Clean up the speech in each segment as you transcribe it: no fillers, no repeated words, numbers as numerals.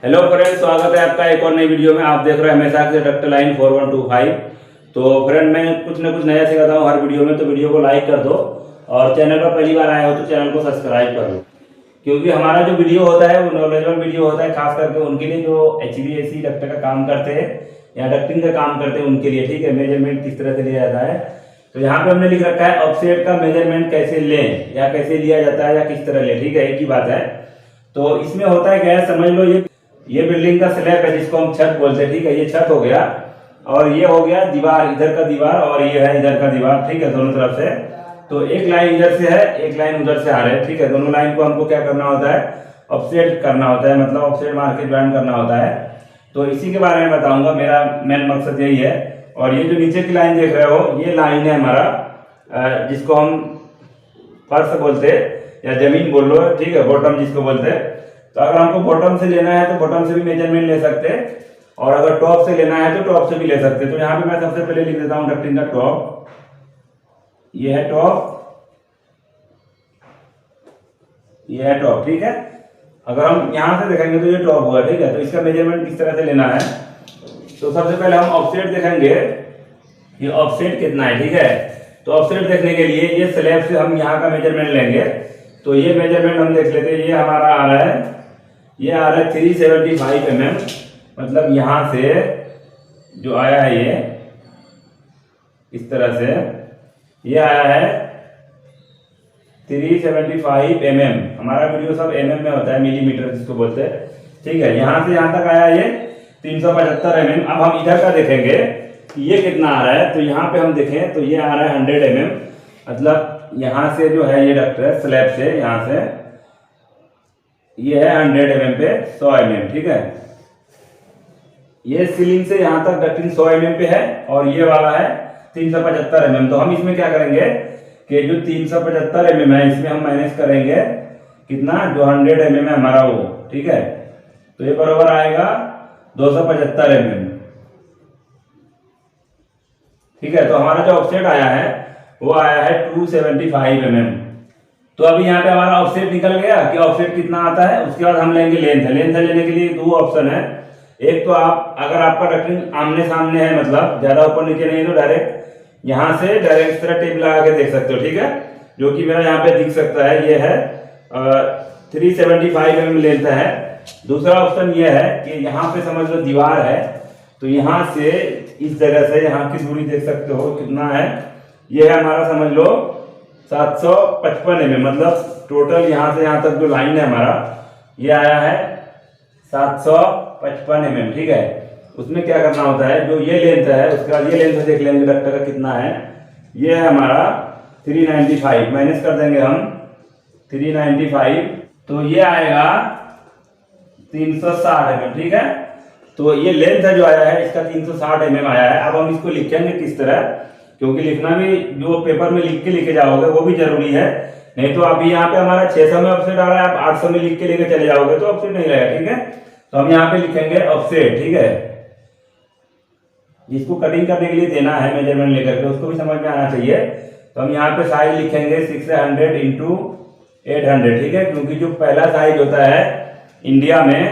Hello friend, स्वागत है आपका एक और नई वीडियो में। आप देख रहे हैं हमेशा से डक्टर लाइन 4125। तो फ्रेंड, मैं कुछ ना कुछ नया सिखाता हूँ हर वीडियो में, तो वीडियो को लाइक कर दो और चैनल पर पहली बार आए हो तो चैनल को सब्सक्राइब कर लो, क्योंकि हमारा जो वीडियो होता है वो नॉलेजेबल वीडियो होता है, खास करके उनके लिए जो HVAC डक्टर का काम करते हैं या डक्टिंग का काम करते हैं उनके लिए। ठीक है, मेजरमेंट किस तरह से लिया जाता है, तो यहाँ पे हमने लिख रखा है ऑफसेट का मेजरमेंट कैसे लें या कैसे लिया जाता है या किस तरह ले। ठीक है, एक ही बात है। तो इसमें होता है क्या है, समझ लो ये बिल्डिंग का स्लैब है जिसको हम छत बोलते हैं। ठीक है, ये छत हो गया और ये हो गया दीवार, इधर का दीवार और ये है इधर का दीवार। ठीक है, दोनों तरफ से। तो एक लाइन इधर से है, एक लाइन उधर से आ रहा है। ठीक है, दोनों लाइन को हमको क्या करना होता है, ऑफसेट करना होता है, मतलब ऑफसेट मार के ज्वाइन करना होता है। तो इसी के बारे में बताऊंगा, मेरा मेन मकसद यही है। और ये जो नीचे की लाइन देख रहे हो, ये लाइन है हमारा, जिसको हम फर्श बोलते हैं या जमीन बोल लो। ठीक है, बॉटम जिसको बोलते हैं। तो अगर हमको बॉटम से लेना है तो बॉटम से भी मेजरमेंट ले सकते हैं, और अगर टॉप से लेना है तो टॉप से भी ले सकते हैं। तो यहाँ पे मैं सबसे पहले लिख देता हूँ डक्टिंग का टॉप। ये है टॉप, ये है टॉप। ठीक है, अगर हम यहाँ से देखेंगे तो ये टॉप होगा। ठीक है, तो इसका मेजरमेंट किस तरह से लेना है, तो सबसे पहले हम ऑफसेट देखेंगे, ये ऑफसेट कितना है। ठीक है, तो ऑफसेट देखने के लिए ये स्लैब से हम यहाँ का मेजरमेंट लेंगे। तो ये मेजरमेंट हम देख लेते हैं। ये हमारा आ रहा है, ये आ रहा है 375 mm, मतलब यहाँ से जो आया है ये इस तरह से ये आया है 375 mm। हमारा वीडियो सब mm में होता है, मिलीमीटर जिसको बोलते हैं। ठीक है, यहाँ से यहाँ तक आया ये 375 mm। अब हम इधर का देखेंगे कि ये कितना आ रहा है। तो यहाँ पे हम देखें तो ये आ रहा है 100 mm, मतलब यहाँ से जो है ये डक्टर स्लैब से यहाँ से ये है 100 mm पे 100 mm। ठीक है, ये सीलिंग से यहाँ तक डक्टिंग 100 mm पे है और ये वाला है 375 mm। तो हम इसमें क्या करेंगे कि जो 375 mm है इसमें हम माइनस करेंगे कितना, जो 100 mm है हमारा वो। ठीक है, तो ये बराबर आएगा 275 mm। ठीक है, तो हमारा जो ऑफसेट आया है वो आया है 275 mm। तो अभी यहाँ पे हमारा ऑफसेट निकल गया कि ऑफसेट कितना आता है। उसके बाद हम लेंगे लेंथ। लेंथ लेने के लिए दो ऑप्शन है। एक तो आप, अगर आपका डक्टिंग आमने सामने है, मतलब ज्यादा ऊपर नीचे नहीं, तो डायरेक्ट यहाँ से डायरेक्ट इस तरह टेप लगा के देख सकते हो। ठीक है, जो कि मेरा यहाँ पे दिख सकता है, ये है 375 mm लेंथ है। दूसरा ऑप्शन ये है कि यहाँ पे समझ लो दीवार है, तो यहाँ से इस जगह से यहाँ की दूरी देख सकते हो कितना है। ये है हमारा समझ लो 755 mm, मतलब टोटल यहाँ से यहाँ तक जो लाइन है हमारा ये आया है 755 mm। ठीक है, उसमें क्या करना होता है, जो ये लेंथ है उसके बाद ये लेंथ देख लेंगे डक्टर का कितना है। ये है हमारा 395, माइनस कर देंगे हम 395, तो ये आएगा 360 mm। ठीक है, तो ये लेंथ है जो आया है इसका 360 mm आया है। अब हम इसको लिखेंगे किस तरह, क्योंकि लिखना भी जो पेपर में लिख के लेके जाओगे वो भी जरूरी है। नहीं तो अभी यहाँ पे हमारा 600 में ऑफसेट आ रहा है, आप 800 में लिख के लेके चले जाओगे तो ऑफसेट नहीं रहेगा। ठीक है, तो हम यहाँ पे लिखेंगे ऑफसेट। ठीक है, जिसको कटिंग करने के लिए देना है मेजरमेंट लेकर के उसको भी समझ में आना चाहिए। तो हम यहाँ पे साइज लिखेंगे 600 × 800। ठीक है, क्योंकि जो पहला साइज होता है इंडिया में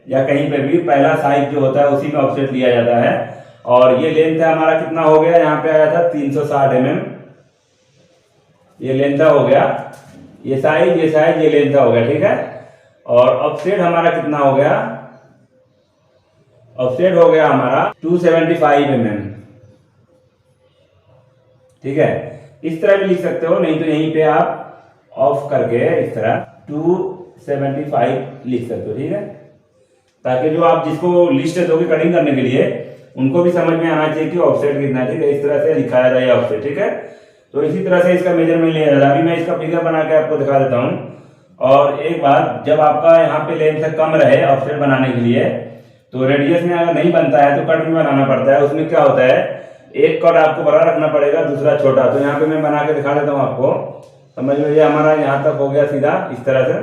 या कहीं पे भी, पहला साइज जो होता है उसी में ऑफसेट लिया जाता है। और ये लेंथ है हमारा कितना हो गया, यहाँ पे आया था 360 mm, ये लेंथ हो गया, ये साइज ये लेंथ हो गया। ठीक है, और ऑफसेट हमारा कितना हो गया, ऑफसेट हो गया हमारा 275 mm। ठीक है, इस तरह भी लिख सकते हो, नहीं तो यहीं पे आप ऑफ करके इस तरह 275 लिख सकते हो। ठीक है, ताकि जो आप जिसको लिस्ट दोगे कटिंग करने के लिए उनको भी समझ में आना चाहिए कि ऑफसेट कितना है। ठीक है, इस तरह से लिखाया जाए ऑफसेट। ठीक है, तो इसी तरह से इसका मेजरमेंट लिया जाता है। अभी मैं इसका फिगर बना के आपको दिखा देता हूँ। और एक बात, जब आपका यहाँ पे लेंथ कम रहे ऑफसेट बनाने के लिए, तो रेडियस में अगर नहीं बनता है तो कट में बनाना पड़ता है। उसमें क्या होता है, एक कट आपको बड़ा रखना पड़ेगा, दूसरा छोटा। तो यहाँ पे मैं बना के दिखा देता हूँ आपको, समझ लो। ये हमारा यहाँ तक हो गया सीधा इस तरह से,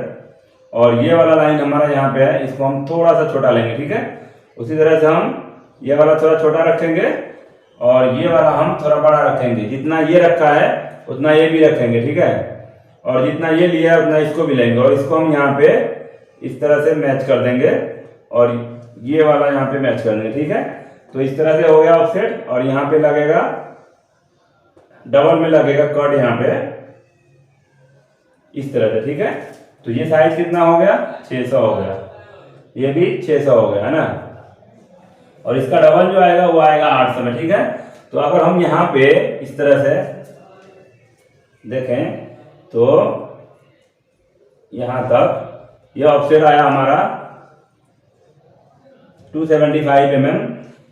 और ये वाला लाइन हमारा यहाँ पे है, इसको हम थोड़ा सा छोटा लेंगे। ठीक है, उसी तरह से हम ये वाला थोड़ा छोटा रखेंगे और ये वाला हम थोड़ा बड़ा रखेंगे। जितना ये रखा है उतना ये भी रखेंगे। ठीक है, और जितना ये लिया है उतना इसको भी लेंगे और इसको हम यहाँ पे इस तरह से मैच कर देंगे और ये वाला यहाँ पे मैच कर देंगे, ठीक है। तो इस तरह से हो गया ऑफसेट, और यहाँ पे लगेगा डबल में लगेगा कट यहाँ पे इस तरह से, ठीक है। तो ये साइज कितना हो गया, 600 हो गया, ये भी 600 हो गया, है ना। और इसका डबल जो आएगा वो आएगा 800 में, ठीक है। तो अगर हम यहाँ पे इस तरह से देखें तो यहाँ तक ये ऑफसेट आया हमारा 275 mm,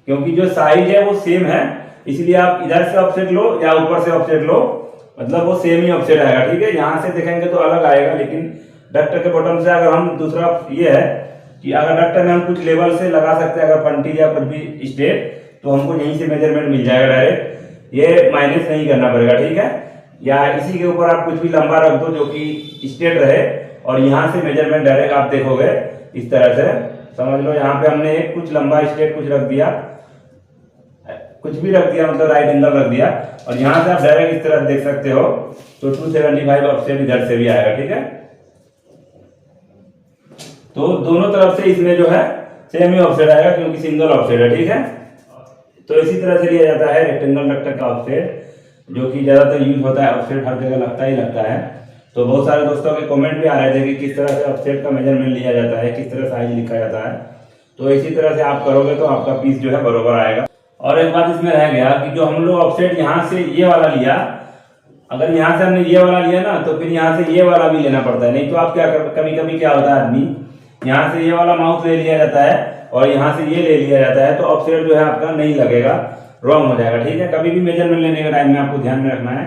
क्योंकि जो साइज है वो सेम है, इसलिए आप इधर से ऑफसेट लो या ऊपर से ऑफसेट लो, मतलब वो सेम ही ऑफसेट आएगा, ठीक है। यहाँ से देखेंगे तो अलग आएगा, लेकिन डक्टर के बॉटम से अगर हम दूसरा ये है कि अगर डक्टर में हम कुछ लेवल से लगा सकते हैं, अगर फंटी या कुछ भी स्टेट, तो हमको यहीं से मेजरमेंट मिल जाएगा डायरेक्ट, ये माइनस नहीं करना पड़ेगा, ठीक है। या इसी के ऊपर आप कुछ भी लंबा रख दो जो कि स्ट्रेट रहे, और यहाँ से मेजरमेंट डायरेक्ट आप देखोगे इस तरह से, समझ लो। यहाँ पे हमने कुछ लंबा स्ट्रेट कुछ रख दिया, कुछ भी रख दिया, मतलब राइट एंगल रख दिया, और यहाँ से आप डायरेक्ट इस तरह देख सकते हो। तो 275 ऑफसेट इधर से भी आएगा, ठीक है। तो दोनों तरफ से इसमें जो है सेम ही ऑफसेट आएगा, क्योंकि सिंगल ऑफसेट है, ठीक है। तो इसी तरह से लिया जाता है रेक्टेंगल डक्टर का ऑफसेट, जो कि ज्यादातर यूज होता है। ऑफसेट हर जगह लगता ही लगता है। तो बहुत सारे दोस्तों के कमेंट भी आ रहे थे कि किस तरह से ऑफसेट का मेजरमेंट लिया जाता है, किस तरह साइज लिखा जाता है। तो इसी तरह से आप करोगे तो आपका पीस जो है बरोबर आएगा। और एक बात इसमें रह गया कि जो हम लोग ऑफसेट यहाँ से ये वाला लिया, अगर यहाँ से हमने ये वाला लिया ना, तो फिर यहाँ से ये वाला भी लेना पड़ता है। नहीं तो आप क्या कभी कभी क्या होता है, आदमी यहाँ से ये वाला माउथ ले लिया जाता है और यहाँ से ये ले लिया जाता है, तो ऑफसेट जो है आपका नहीं लगेगा, रॉन्ग हो जाएगा, ठीक है। कभी भी मेजरमेंट लेने के टाइम में आपको ध्यान में रखना है,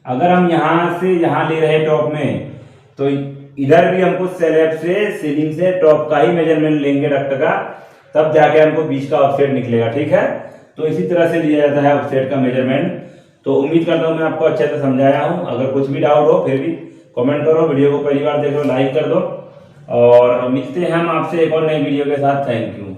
अगर हम यहाँ से यहाँ ले रहे टॉप में, तो इधर भी हमको स्लैब से सीलिंग से टॉप का ही मेजरमेंट लेंगे डक्टर का, तब जाके हमको बीच का ऑफसेट निकलेगा, ठीक है। तो इसी तरह से लिया जाता है ऑफसेट का मेजरमेंट। तो उम्मीद करता हूँ मैं आपको अच्छे से समझाया हूँ। अगर कुछ भी डाउट हो फिर भी कमेंट करो, वीडियो को पहली बार देख लो लाइक कर दो, और मिलते हैं हम आपसे एक और नई वीडियो के साथ। Thank you.